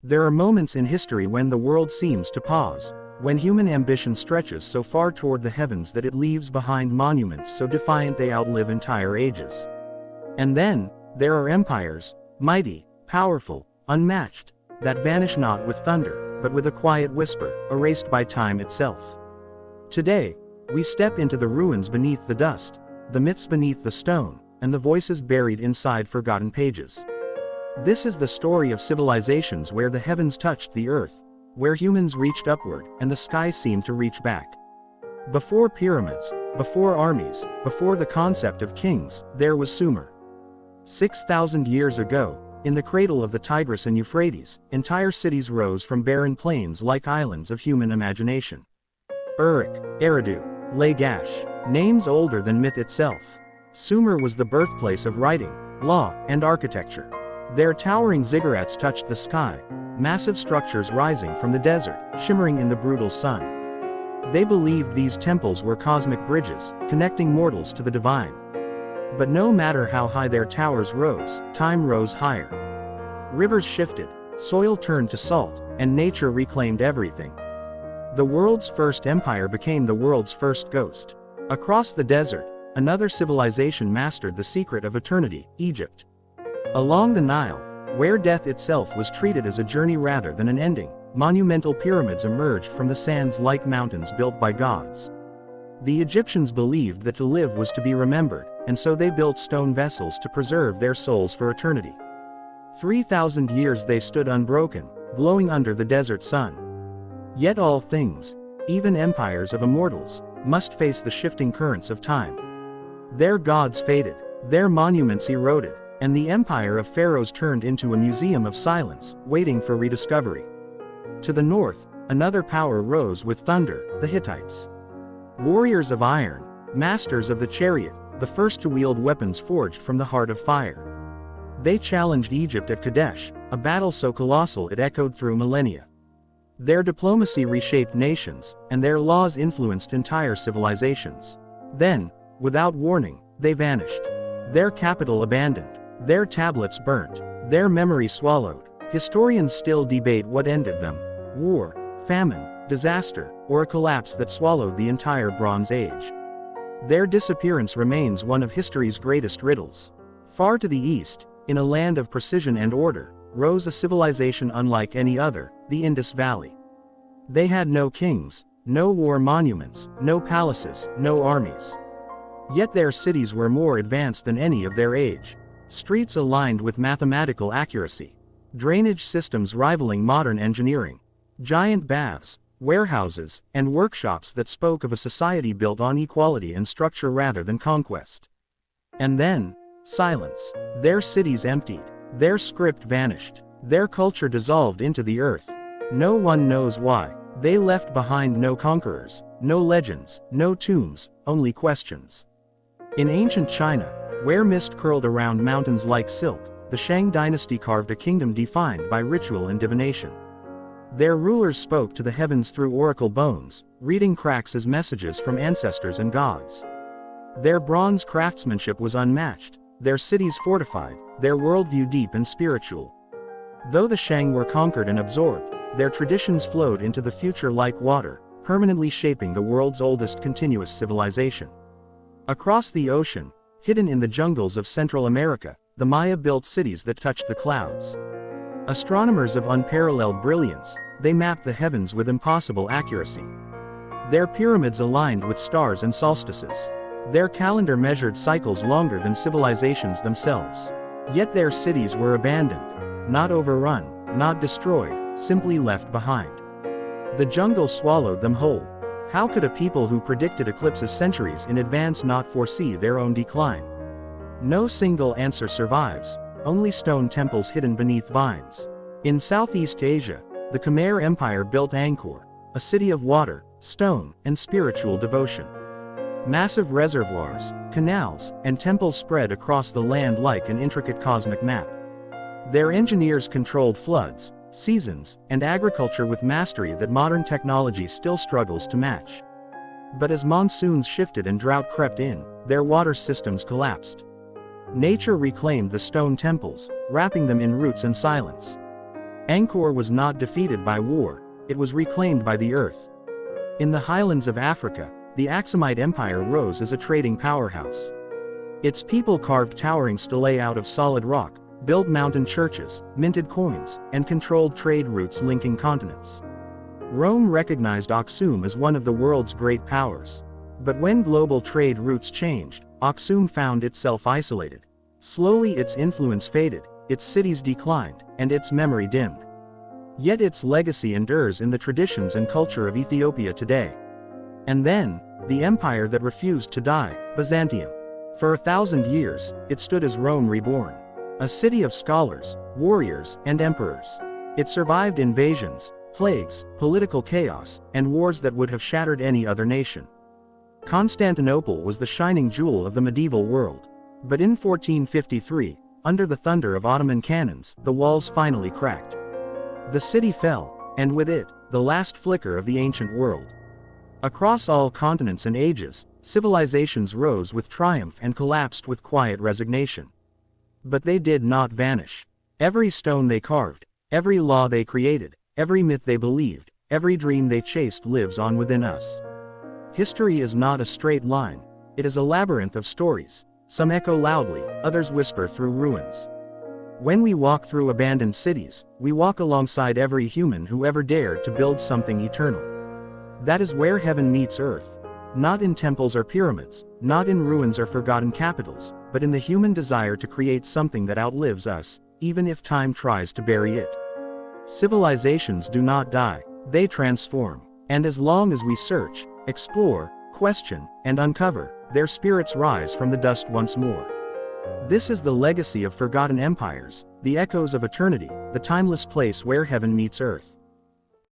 There are moments in history when the world seems to pause, when human ambition stretches so far toward the heavens that it leaves behind monuments so defiant they outlive entire ages. And then, there are empires, mighty, powerful, unmatched, that vanish not with thunder, but with a quiet whisper, erased by time itself. Today, we step into the ruins beneath the dust, the myths beneath the stone, and the voices buried inside forgotten pages. This is the story of civilizations where the heavens touched the earth, where humans reached upward and the sky seemed to reach back. Before pyramids, before armies, before the concept of kings, there was Sumer. 6,000 years ago, in the cradle of the Tigris and Euphrates, entire cities rose from barren plains like islands of human imagination. Uruk, Eridu, Lagash, names older than myth itself. Sumer was the birthplace of writing, law, and architecture. Their towering ziggurats touched the sky, massive structures rising from the desert, shimmering in the brutal sun. They believed these temples were cosmic bridges, connecting mortals to the divine. But no matter how high their towers rose, time rose higher. Rivers shifted, soil turned to salt, and nature reclaimed everything. The world's first empire became the world's first ghost. Across the desert, another civilization mastered the secret of eternity, Egypt. Along the Nile, where death itself was treated as a journey rather than an ending, monumental pyramids emerged from the sands like mountains built by gods. The Egyptians believed that to live was to be remembered, and so they built stone vessels to preserve their souls for eternity. 3,000 years they stood unbroken, glowing under the desert sun. Yet all things, even empires of immortals, must face the shifting currents of time. Their gods faded, their monuments eroded, and the empire of pharaohs turned into a museum of silence, waiting for rediscovery. To the north, another power rose with thunder, the Hittites. Warriors of iron, masters of the chariot, the first to wield weapons forged from the heart of fire. They challenged Egypt at Kadesh, a battle so colossal it echoed through millennia. Their diplomacy reshaped nations, and their laws influenced entire civilizations. Then, without warning, they vanished. Their capital abandoned, their tablets burnt, their memory swallowed. Historians still debate what ended them: war, famine, disaster, or a collapse that swallowed the entire Bronze Age. Their disappearance remains one of history's greatest riddles. Far to the east, in a land of precision and order, rose a civilization unlike any other, the Indus Valley. They had no kings, no war monuments, no palaces, no armies. Yet their cities were more advanced than any of their age. Streets aligned with mathematical accuracy. Drainage systems rivaling modern engineering. Giant baths, warehouses, and workshops that spoke of a society built on equality and structure rather than conquest. And then, silence. Their cities emptied. Their script vanished. Their culture dissolved into the earth. No one knows why. They left behind no conquerors, no legends, no tombs, only questions. In ancient China, where mist curled around mountains like silk, the Shang dynasty carved a kingdom defined by ritual and divination. Their rulers spoke to the heavens through oracle bones, reading cracks as messages from ancestors and gods. Their bronze craftsmanship was unmatched, their cities fortified, their worldview deep and spiritual. Though the Shang were conquered and absorbed, their traditions flowed into the future like water, permanently shaping the world's oldest continuous civilization. Across the ocean, hidden in the jungles of Central America, the Maya built cities that touched the clouds. Astronomers of unparalleled brilliance, they mapped the heavens with impossible accuracy. Their pyramids aligned with stars and solstices. Their calendar measured cycles longer than civilizations themselves. Yet their cities were abandoned, not overrun, not destroyed, simply left behind. The jungle swallowed them whole. How could a people who predicted eclipses centuries in advance not foresee their own decline? No single answer survives, only stone temples hidden beneath vines. In Southeast Asia, the Khmer Empire built Angkor, a city of water, stone, and spiritual devotion. Massive reservoirs, canals, and temples spread across the land like an intricate cosmic map. Their engineers controlled floods, seasons, and agriculture with mastery that modern technology still struggles to match. But as monsoons shifted and drought crept in, their water systems collapsed. Nature reclaimed the stone temples, wrapping them in roots and silence. Angkor was not defeated by war, it was reclaimed by the earth. In the highlands of Africa, the Aksumite Empire rose as a trading powerhouse. Its people carved towering stelae out of solid rock, built mountain churches, minted coins, and controlled trade routes linking continents. Rome recognized Aksum as one of the world's great powers. But when global trade routes changed, Aksum found itself isolated. Slowly its influence faded, its cities declined, and its memory dimmed. Yet its legacy endures in the traditions and culture of Ethiopia today. And then, the empire that refused to die, Byzantium. For 1,000 years, it stood as Rome reborn. A city of scholars, warriors, and emperors. It survived invasions, plagues, political chaos, and wars that would have shattered any other nation. Constantinople was the shining jewel of the medieval world. But in 1453, under the thunder of Ottoman cannons, the walls finally cracked. The city fell, and with it, the last flicker of the ancient world. Across all continents and ages, civilizations rose with triumph and collapsed with quiet resignation. But they did not vanish. Every stone they carved, every law they created, every myth they believed, every dream they chased lives on within us. History is not a straight line, it is a labyrinth of stories. Some echo loudly, others whisper through ruins. When we walk through abandoned cities, we walk alongside every human who ever dared to build something eternal. That is where heaven meets earth. Not in temples or pyramids, not in ruins or forgotten capitals, but in the human desire to create something that outlives us, even if time tries to bury it. Civilizations do not die, they transform. And as long as we search, explore, question, and uncover, their spirits rise from the dust once more. This is the legacy of forgotten empires, the echoes of eternity, the timeless place where heaven meets earth.